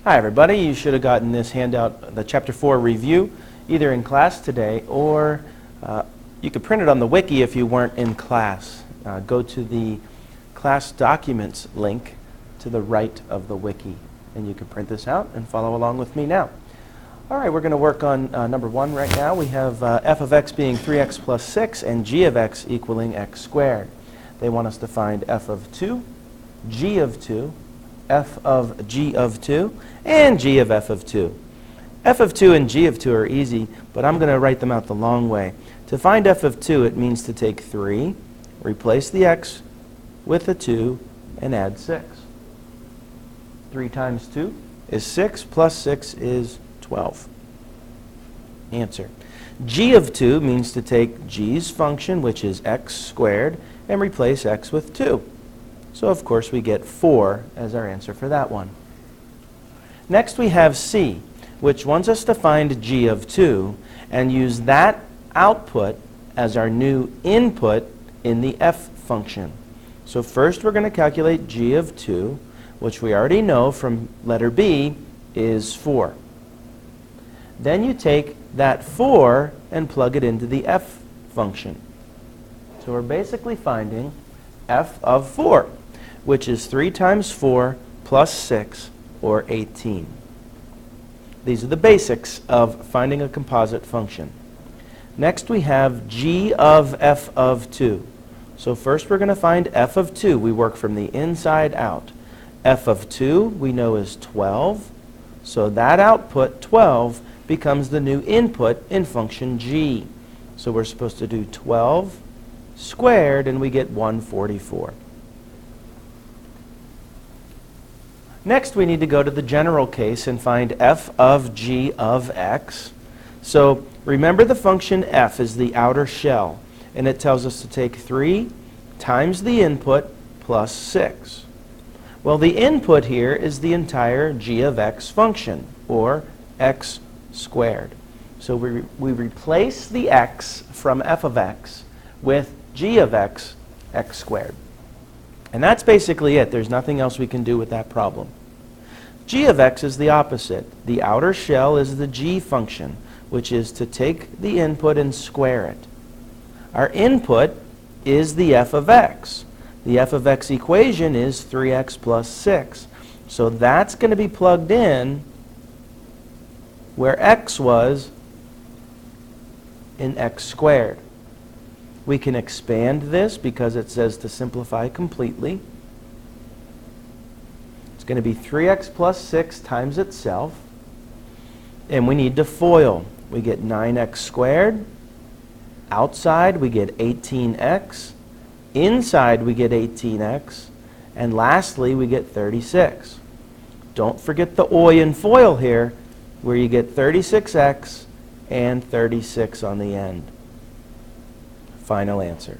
Hi everybody, you should have gotten this handout, the Chapter 4 review, either in class today or you could print it on the wiki if you weren't in class. Go to the class documents link to the right of the wiki and you can print this out and follow along with me now. Alright, we're going to work on number 1 right now. We have f of x being 3x plus 6 and g of x equaling x squared. They want us to find f of 2, g of 2, f of g of 2, and g of f of 2. F of 2 and g of 2 are easy, but I'm going to write them out the long way. To find f of 2, it means to take 3, replace the x with a 2, and add 6. 3 times 2 is 6, plus 6 is 12. Answer. G of 2 means to take g's function, which is x squared, and replace x with 2. So of course we get 4 as our answer for that one. Next we have C, which wants us to find g of 2 and use that output as our new input in the f function. So first we're going to calculate g of 2, which we already know from letter B is 4. Then you take that 4 and plug it into the f function. So we're basically finding f of 4, which is 3 times 4 plus 6, or 18. These are the basics of finding a composite function. Next we have g of f of 2. So first we're going to find f of 2. We work from the inside out. F of 2 we know is 12. So that output, 12, becomes the new input in function g. So we're supposed to do 12 squared and we get 144. Next we need to go to the general case and find f of g of x. So remember the function f is the outer shell, and it tells us to take 3 times the input plus 6. Well, the input here is the entire g of x function, or x squared. So we replace the x from f of x with g of x, x squared. And that's basically it. There's nothing else we can do with that problem. G of x is the opposite. The outer shell is the g function, which is to take the input and square it. Our input is the f of x. The f of x equation is 3x plus 6. So that's going to be plugged in where x was in x squared. We can expand this because it says to simplify completely. It's going to be 3x plus 6 times itself. And we need to FOIL. We get 9x squared. Outside we get 18x. Inside we get 18x. And lastly we get 36. Don't forget the OI in FOIL here, where you get 36x and 36 on the end. Final answer.